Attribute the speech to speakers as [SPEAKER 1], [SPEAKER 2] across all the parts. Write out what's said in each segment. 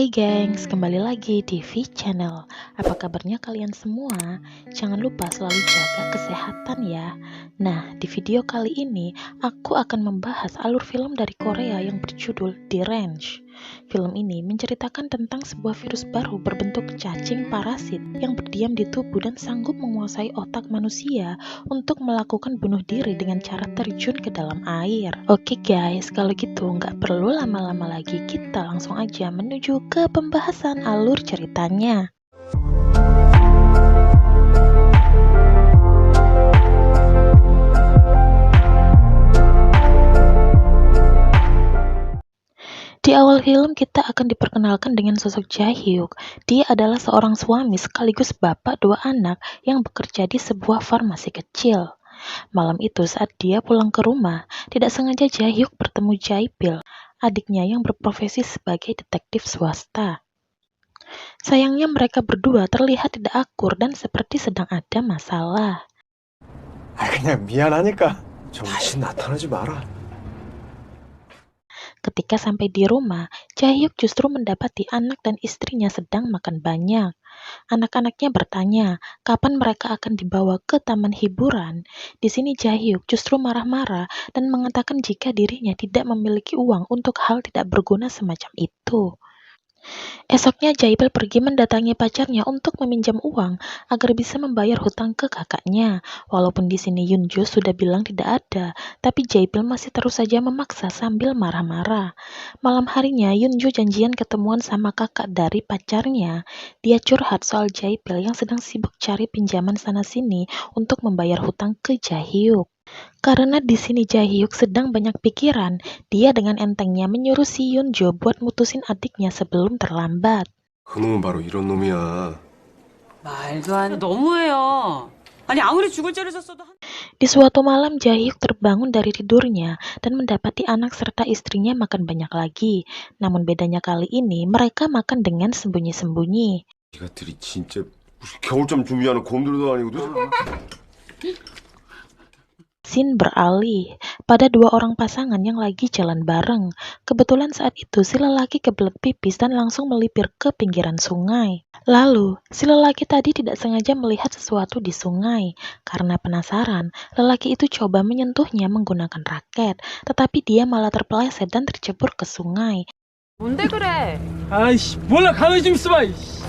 [SPEAKER 1] Hai gengs, kembali lagi di V Channel. Apa kabarnya kalian semua? Jangan lupa selalu jaga kesehatan ya. Nah, di video kali ini aku akan membahas alur film dari Korea yang berjudul The Range. Film ini menceritakan tentang sebuah virus baru berbentuk cacing parasit yang berdiam di tubuh dan sanggup menguasai otak manusia untuk melakukan bunuh diri dengan cara terjun ke dalam air. Oke guys, kalau gitu nggak perlu lama-lama lagi, kita langsung aja menuju ke pembahasan alur ceritanya. Di awal film kita akan diperkenalkan dengan sosok Jae-hyuk. Dia adalah seorang suami sekaligus bapak dua anak yang bekerja di sebuah farmasi kecil. Malam itu saat dia pulang ke rumah, tidak sengaja Jae-hyuk bertemu Jae-pil, adiknya yang berprofesi sebagai detektif swasta. Sayangnya mereka berdua terlihat tidak akur dan seperti sedang ada masalah.
[SPEAKER 2] 그냥 미안하니까 좀 다시 나타나지 마라.
[SPEAKER 1] Ketika sampai di rumah, Jae-hyuk justru mendapati anak dan istrinya sedang makan banyak. Anak-anaknya bertanya, kapan mereka akan dibawa ke taman hiburan. Di sini Jae-hyuk justru marah-marah dan mengatakan jika dirinya tidak memiliki uang untuk hal tidak berguna semacam itu. Esoknya Jae-pil pergi mendatangi pacarnya untuk meminjam uang agar bisa membayar hutang ke kakaknya. Walaupun di sini Yoonju sudah bilang tidak ada, tapi Jae-pil masih terus saja memaksa sambil marah-marah. Malam harinya Yoonju janjian ketemuan sama kakak dari pacarnya. Dia curhat soal Jae-pil yang sedang sibuk cari pinjaman sana-sini untuk membayar hutang ke Jae-hyuk. Karena di sini Jae-hyuk sedang banyak pikiran, dia dengan entengnya menyuruh si Yoonju buat mutusin adiknya sebelum terlambat.
[SPEAKER 2] 그놈은 바로 이런 놈이야.
[SPEAKER 3] 말도 안 돼. 너무해요. 아니 아무리 죽을 죄를 졌어도
[SPEAKER 1] Di suatu malam Jae-hyuk terbangun dari tidurnya dan mendapati anak serta istrinya makan banyak lagi. Namun bedanya kali ini mereka makan dengan sembunyi-sembunyi.
[SPEAKER 2] 이것들이 진짜 무슨 겨울잠 준비하는 곰들도 아니고.
[SPEAKER 1] Scene beralih pada dua orang pasangan yang lagi jalan bareng. Kebetulan saat itu si lelaki kebelet pipis dan langsung melipir ke pinggiran sungai. Lalu, si lelaki tadi tidak sengaja melihat sesuatu di sungai. Karena penasaran, lelaki itu coba menyentuhnya menggunakan raket, tetapi dia malah terpeleset dan tercebur ke sungai.
[SPEAKER 3] 뭔데 그래?
[SPEAKER 4] 아이씨 몰라 가만히 좀 있어봐 이씨.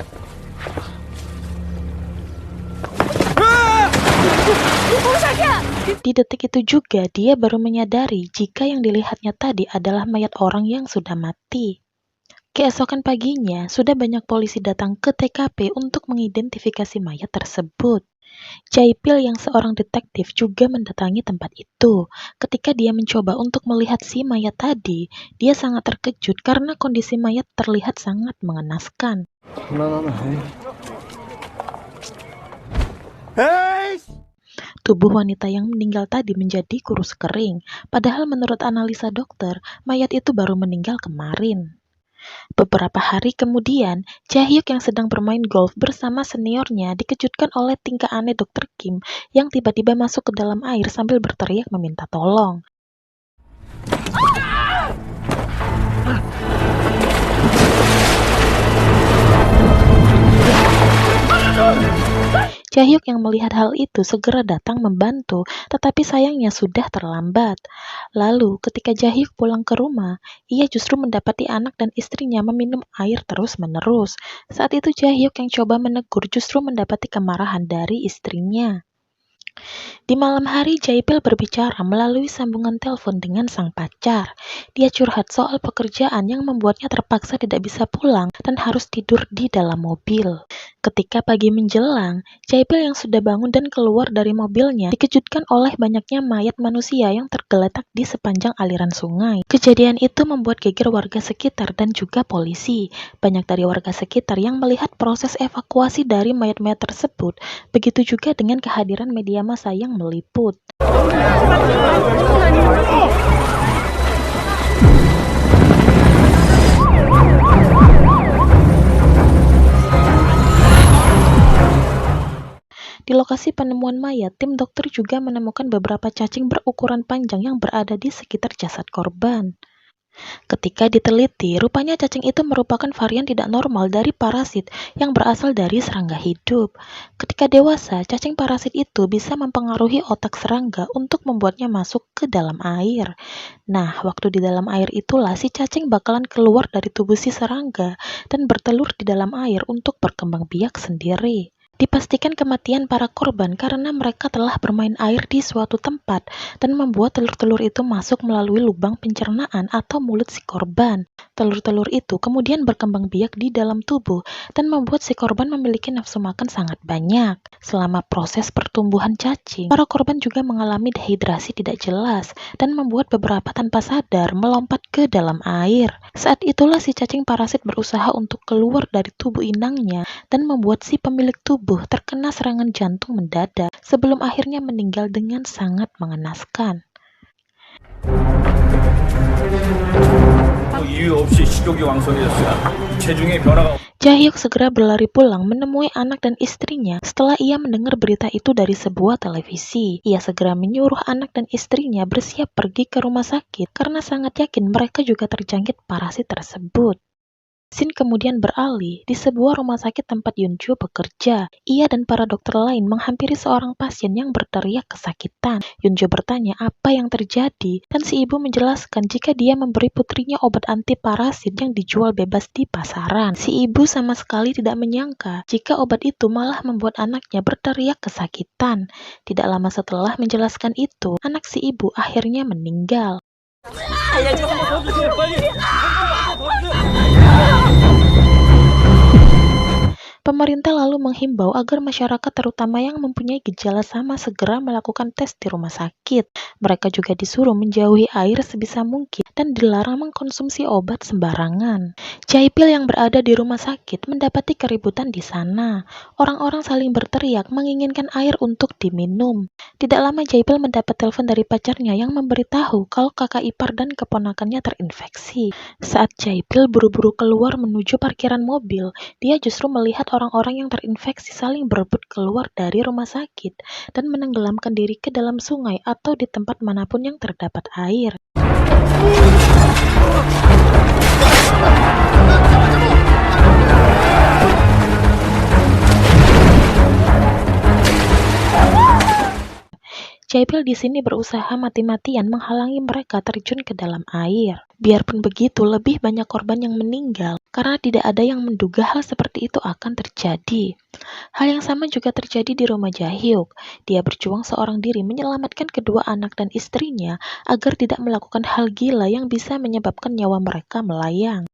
[SPEAKER 1] Di detik itu juga dia baru menyadari jika yang dilihatnya tadi adalah mayat orang yang sudah mati. Keesokan paginya, sudah banyak polisi datang ke TKP untuk mengidentifikasi mayat tersebut. Jae-pil yang seorang detektif juga mendatangi tempat itu. Ketika dia mencoba untuk melihat si mayat tadi, dia sangat terkejut karena kondisi mayat terlihat sangat mengenaskan. Tubuh wanita yang meninggal tadi menjadi kurus kering, padahal menurut analisa dokter, mayat itu baru meninggal kemarin. Beberapa hari kemudian, Jae-hyuk yang sedang bermain golf bersama seniornya dikejutkan oleh tingkah aneh Dr. Kim yang tiba-tiba masuk ke dalam air sambil berteriak meminta tolong. Jae-hyuk yang melihat hal itu segera datang membantu, tetapi sayangnya sudah terlambat. Lalu, ketika Jae-hyuk pulang ke rumah, ia justru mendapati anak dan istrinya meminum air terus-menerus. Saat itu Jae-hyuk yang coba menegur justru mendapati kemarahan dari istrinya. Di malam hari, Jae-pil berbicara melalui sambungan telepon dengan sang pacar. Dia curhat soal pekerjaan yang membuatnya terpaksa tidak bisa pulang dan harus tidur di dalam mobil. Ketika pagi menjelang, Jae-pil yang sudah bangun dan keluar dari mobilnya dikejutkan oleh banyaknya mayat manusia yang tergeletak di sepanjang aliran sungai. Kejadian itu membuat geger warga sekitar dan juga polisi. Banyak dari warga sekitar yang melihat proses evakuasi dari mayat-mayat tersebut. Begitu juga dengan kehadiran media massa yang meliput. Di lokasi penemuan mayat, tim dokter juga menemukan beberapa cacing berukuran panjang yang berada di sekitar jasad korban. Ketika diteliti, rupanya cacing itu merupakan varian tidak normal dari parasit yang berasal dari serangga hidup. Ketika dewasa, cacing parasit itu bisa mempengaruhi otak serangga untuk membuatnya masuk ke dalam air. Nah, waktu di dalam air itulah si cacing bakalan keluar dari tubuh si serangga dan bertelur di dalam air untuk berkembang biak sendiri. Dipastikan kematian para korban karena mereka telah bermain air di suatu tempat dan membuat telur-telur itu masuk melalui lubang pencernaan atau mulut si korban. Telur-telur itu kemudian berkembang biak di dalam tubuh dan membuat si korban memiliki nafsu makan sangat banyak. Selama proses pertumbuhan cacing, para korban juga mengalami dehidrasi tidak jelas dan membuat beberapa tanpa sadar melompat ke dalam air. Saat itulah si cacing parasit berusaha untuk keluar dari tubuh inangnya dan membuat si pemilik tubuh terkena serangan jantung mendadak sebelum akhirnya meninggal dengan sangat mengenaskan.
[SPEAKER 4] 이유 없이 식욕이 왕성해졌으나 체중의 변화가
[SPEAKER 1] Jahyuk segera berlari pulang menemui anak dan istrinya setelah ia mendengar berita itu dari sebuah televisi. Ia segera menyuruh anak dan istrinya bersiap pergi ke rumah sakit karena sangat yakin mereka juga terjangkit parasit tersebut. Scene kemudian beralih di sebuah rumah sakit tempat Yunju bekerja. Ia dan para dokter lain menghampiri seorang pasien yang berteriak kesakitan. Yunju bertanya apa yang terjadi, dan si ibu menjelaskan jika dia memberi putrinya obat anti parasit yang dijual bebas di pasaran. Si ibu sama sekali tidak menyangka jika obat itu malah membuat anaknya berteriak kesakitan. Tidak lama setelah menjelaskan itu, anak si ibu akhirnya meninggal. Pemerintah lalu menghimbau agar masyarakat terutama yang mempunyai gejala sama segera melakukan tes di rumah sakit. Mereka juga disuruh menjauhi air sebisa mungkin dan dilarang mengkonsumsi obat sembarangan. Jaipil yang berada di rumah sakit mendapati keributan di sana. Orang-orang saling berteriak menginginkan air untuk diminum. Tidak lama Jaipil mendapat telepon dari pacarnya yang memberitahu kalau kakak ipar dan keponakannya terinfeksi. Saat Jaipil buru-buru keluar menuju parkiran mobil, dia justru melihat orang-orang yang terinfeksi saling berebut keluar dari rumah sakit dan menenggelamkan diri ke dalam sungai atau di tempat manapun yang terdapat air. Jaipil di sini berusaha mati-matian menghalangi mereka terjun ke dalam air. Biarpun begitu, lebih banyak korban yang meninggal karena tidak ada yang menduga hal seperti itu akan terjadi. Hal yang sama juga terjadi di rumah Jahyuk. Dia berjuang seorang diri menyelamatkan kedua anak dan istrinya agar tidak melakukan hal gila yang bisa menyebabkan nyawa mereka melayang.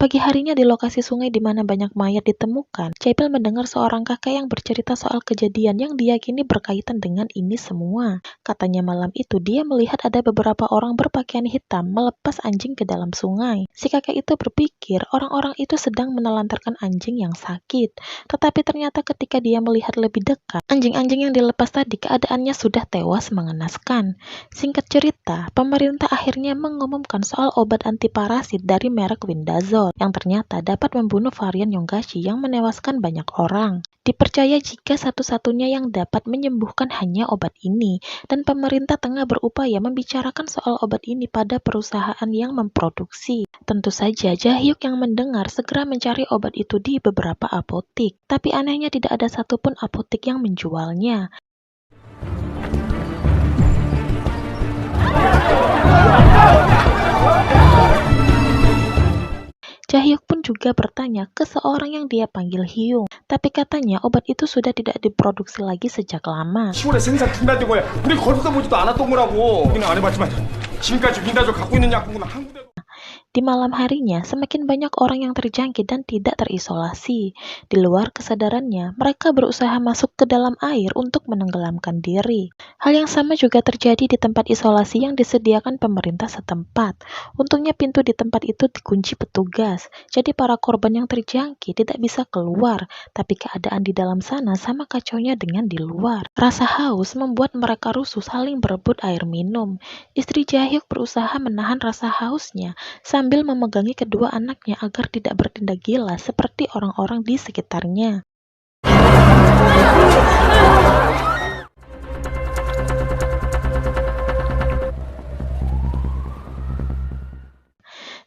[SPEAKER 1] Pagi harinya di lokasi sungai di mana banyak mayat ditemukan, Jaipil mendengar seorang kakek yang bercerita soal kejadian yang diyakini berkaitan dengan ini semua. Katanya malam itu dia melihat ada beberapa orang berpakaian hitam melepas anjing ke dalam sungai. Si kakek itu berpikir orang-orang itu sedang menelantarkan anjing yang sakit. Tetapi ternyata ketika dia melihat lebih dekat, anjing-anjing yang dilepas tadi keadaannya sudah tewas mengenaskan. Singkat cerita, pemerintah akhirnya mengumumkan soal obat anti parasit dari merek Windazole yang ternyata dapat membunuh varian Yonggashi yang menewaskan banyak orang. Dipercaya jika satu-satunya yang dapat menyembuhkan hanya obat ini, dan pemerintah tengah berupaya membicarakan soal obat ini pada perusahaan yang memproduksi. Tentu saja Jahyuk yang mendengar segera mencari obat itu di beberapa apotik, tapi anehnya tidak ada satupun apotik yang menjualnya. Jahyuk pun juga bertanya ke seorang yang dia panggil Hyung, tapi katanya obat itu sudah tidak diproduksi lagi sejak lama.
[SPEAKER 2] 10월에 생산 중단된 거야. 우리 거기서 보지도 않았던 거라고. 우리는 안 해봤지만 지금까지 윈다조 갖고 있는 약국은 한 군데.
[SPEAKER 1] Di malam harinya, semakin banyak orang yang terjangkit dan tidak terisolasi. Di luar kesadarannya, mereka berusaha masuk ke dalam air untuk menenggelamkan diri. Hal yang sama juga terjadi di tempat isolasi yang disediakan pemerintah setempat. Untungnya pintu di tempat itu dikunci petugas, jadi para korban yang terjangkit tidak bisa keluar, tapi keadaan di dalam sana sama kacaunya dengan di luar. Rasa haus membuat mereka rusuh saling berebut air minum. Istri Jahyuk berusaha menahan rasa hausnya sambil memegangi kedua anaknya agar tidak bertindak gila seperti orang-orang di sekitarnya.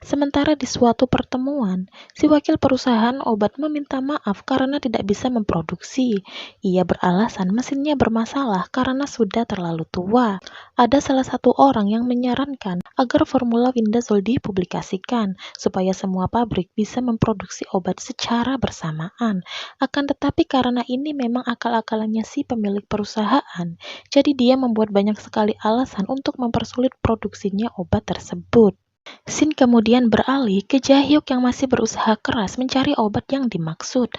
[SPEAKER 1] Sementara di suatu pertemuan, si wakil perusahaan obat meminta maaf karena tidak bisa memproduksi. Ia beralasan mesinnya bermasalah karena sudah terlalu tua. Ada salah satu orang yang menyarankan agar formula Windazole dipublikasikan supaya semua pabrik bisa memproduksi obat secara bersamaan. Akan tetapi karena ini memang akal-akalannya si pemilik perusahaan, jadi dia membuat banyak sekali alasan untuk mempersulit produksinya obat tersebut. Sin kemudian beralih ke Jae-hyuk yang masih berusaha keras mencari obat yang dimaksud.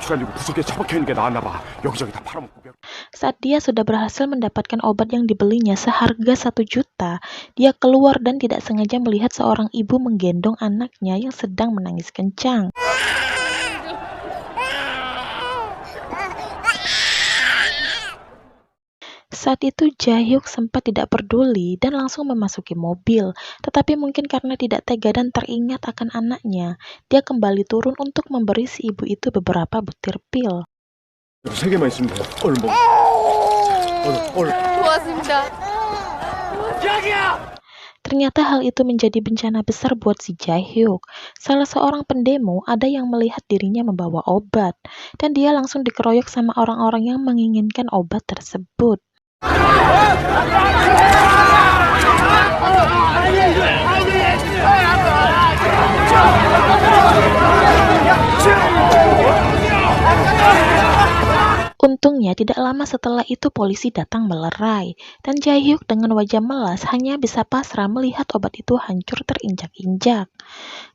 [SPEAKER 2] 단추가 구석에 처박혀 있는 게 나왔나 봐. 여기저기 다 팔아먹고.
[SPEAKER 1] Saat dia sudah berhasil mendapatkan obat yang dibelinya seharga 1 juta, dia keluar dan tidak sengaja melihat seorang ibu menggendong anaknya yang sedang menangis kencang. Saat itu Jae-hyuk sempat tidak peduli dan langsung memasuki mobil, tetapi mungkin karena tidak tega dan teringat akan anaknya, dia kembali turun untuk memberi si ibu itu beberapa butir pil.
[SPEAKER 2] 3개만 있으면 돼. 얼른 먹어. 얼른.
[SPEAKER 5] 고맙습니다.
[SPEAKER 1] Ternyata hal itu menjadi bencana besar buat si Jae-hyuk. Salah seorang pendemo ada yang melihat dirinya membawa obat, dan dia langsung dikeroyok sama orang-orang yang menginginkan obat tersebut. Untungnya tidak lama setelah itu polisi datang melerai, dan Jae-hyuk dengan wajah melas hanya bisa pasrah melihat obat itu hancur terinjak-injak.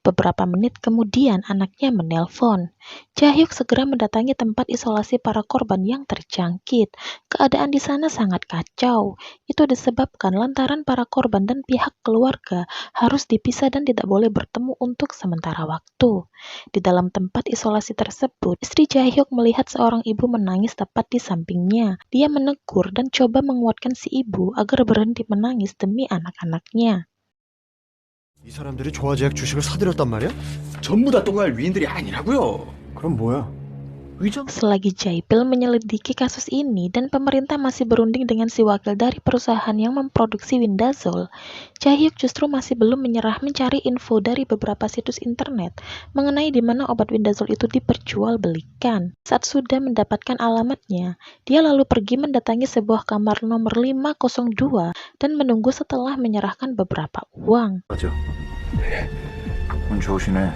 [SPEAKER 1] Beberapa menit kemudian anaknya menelpon. Jae-hyuk segera mendatangi tempat isolasi para korban yang terjangkit. Keadaan di sana sangat kacau. Itu disebabkan lantaran para korban dan pihak keluarga harus dipisah dan tidak boleh bertemu untuk sementara waktu. Di dalam tempat isolasi tersebut, istri Jae-hyuk melihat seorang ibu menangis tepat di sampingnya. Dia menegur dan coba menguatkan si ibu agar berhenti menangis demi anak-anaknya.
[SPEAKER 6] 이 사람들이 조화제약 주식을 사들였단 말이야?
[SPEAKER 4] 전부 다 똥갈 위인들이 아니라고요.
[SPEAKER 6] 그럼 뭐야? 위장?
[SPEAKER 1] Selagi Jae-pil menyelidiki kasus ini dan pemerintah masih berunding dengan si wakil dari perusahaan yang memproduksi Windazole, Jae-hyuk justru masih belum menyerah mencari info dari beberapa situs internet mengenai di mana obat Windazole itu diperjualbelikan. Saat sudah mendapatkan alamatnya, dia lalu pergi mendatangi sebuah kamar nomor 502 dan menunggu setelah menyerahkan beberapa uang.
[SPEAKER 4] 맞아. 운 좋으시네.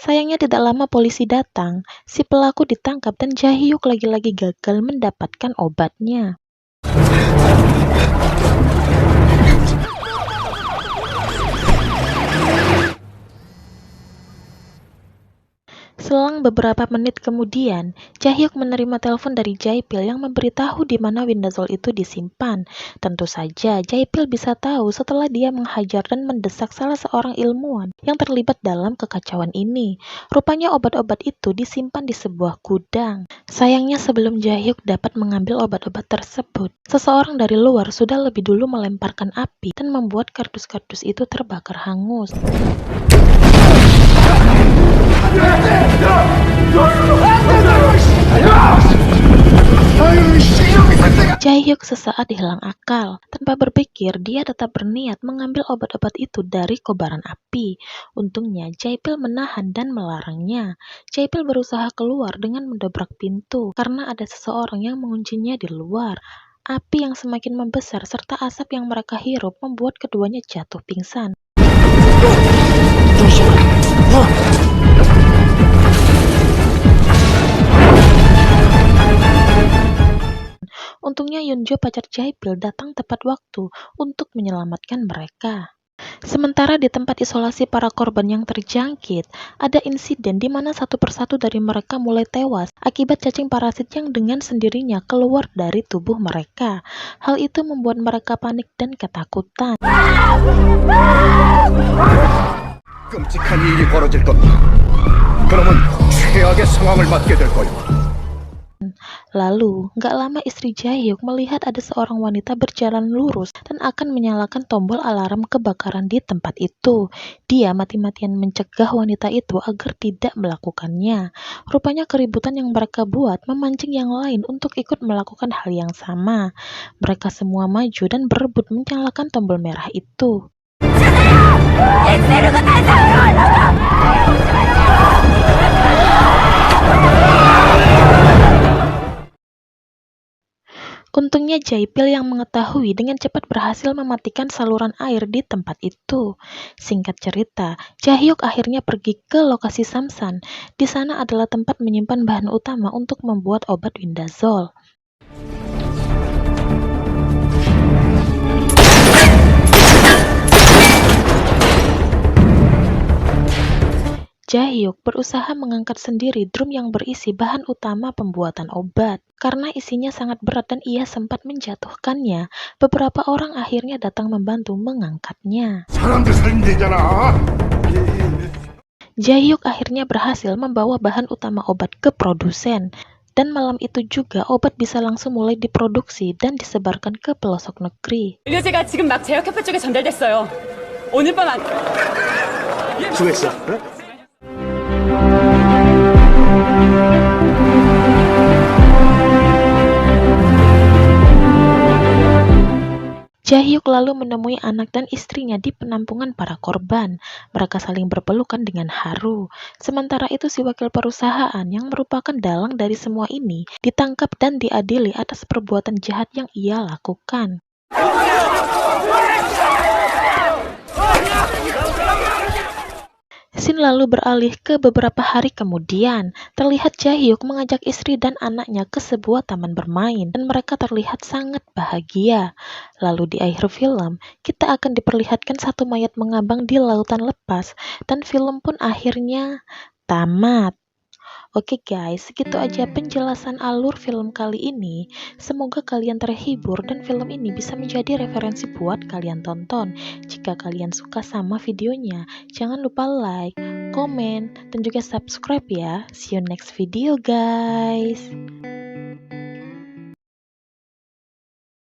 [SPEAKER 1] Sayangnya tidak lama polisi datang, si pelaku ditangkap dan Jae-hyuk lagi-lagi gagal mendapatkan obatnya. Selang beberapa menit kemudian, Jae-hyuk menerima telepon dari Jae-pil yang memberitahu di mana Windazole itu disimpan. Tentu saja, Jae-pil bisa tahu setelah dia menghajar dan mendesak salah seorang ilmuwan yang terlibat dalam kekacauan ini. Rupanya obat-obat itu disimpan di sebuah gudang. Sayangnya sebelum Jae-hyuk dapat mengambil obat-obat tersebut, seseorang dari luar sudah lebih dulu melemparkan api dan membuat kardus-kardus itu terbakar hangus. Jae-hyuk sesaat hilang akal. Tanpa berpikir, dia tetap berniat mengambil obat-obat itu dari kobaran api. Untungnya, Jae-pil menahan dan melarangnya. Jae-pil berusaha keluar dengan mendobrak pintu karena ada seseorang yang menguncinya di luar. Api yang semakin membesar serta asap yang mereka hirup membuat keduanya jatuh pingsan. Untungnya Yunjo pacar Jae-pil datang tepat waktu untuk menyelamatkan mereka. Sementara di tempat isolasi para korban yang terjangkit, ada insiden di mana satu persatu dari mereka mulai tewas akibat cacing parasit yang dengan sendirinya keluar dari tubuh mereka. Hal itu membuat mereka panik dan ketakutan.
[SPEAKER 6] 끔찍한 일이 벌어질 겁니다.
[SPEAKER 4] 그러면 최악의 상황을 맞게 될 거야.
[SPEAKER 1] Lalu, gak lama istri Jae-hyuk melihat ada seorang wanita berjalan lurus dan akan menyalakan tombol alarm kebakaran di tempat itu. Dia mati-matian mencegah wanita itu agar tidak melakukannya. Rupanya keributan yang mereka buat memancing yang lain untuk ikut melakukan hal yang sama. Mereka semua maju dan berebut menyalakan tombol merah itu. Untungnya Jaipil yang mengetahui dengan cepat berhasil mematikan saluran air di tempat itu. Singkat cerita, Jae-hyuk akhirnya pergi ke lokasi Samsan. Di sana adalah tempat menyimpan bahan utama untuk membuat obat Windazole. Jae-hyuk berusaha mengangkat sendiri drum yang berisi bahan utama pembuatan obat. Karena isinya sangat berat dan ia sempat menjatuhkannya, beberapa orang akhirnya datang membantu mengangkatnya.
[SPEAKER 4] 사람들 살면 되잖아.
[SPEAKER 1] Jae-hyuk akhirnya berhasil membawa bahan utama obat ke produsen. Dan malam itu juga obat bisa langsung mulai diproduksi dan disebarkan ke pelosok negeri.
[SPEAKER 3] 의료제가 지금 막 제약협회 쪽에 전달됐어요. 오늘 밤 안...
[SPEAKER 6] 수고했어.
[SPEAKER 1] Jae-hyuk lalu menemui anak dan istrinya di penampungan para korban. Mereka saling berpelukan dengan haru. Sementara itu si wakil perusahaan yang merupakan dalang dari semua ini ditangkap dan diadili atas perbuatan jahat yang ia lakukan. Scene lalu beralih ke beberapa hari kemudian. Terlihat Jae-hyuk mengajak istri dan anaknya ke sebuah taman bermain dan mereka terlihat sangat bahagia. Lalu di akhir film, kita akan diperlihatkan satu mayat mengambang di lautan lepas dan film pun akhirnya tamat. Oke guys, segitu aja penjelasan alur film kali ini. Semoga kalian terhibur dan film ini bisa menjadi referensi buat kalian tonton. Jika kalian suka sama videonya, jangan lupa like, komen, dan juga subscribe ya. See you next video guys.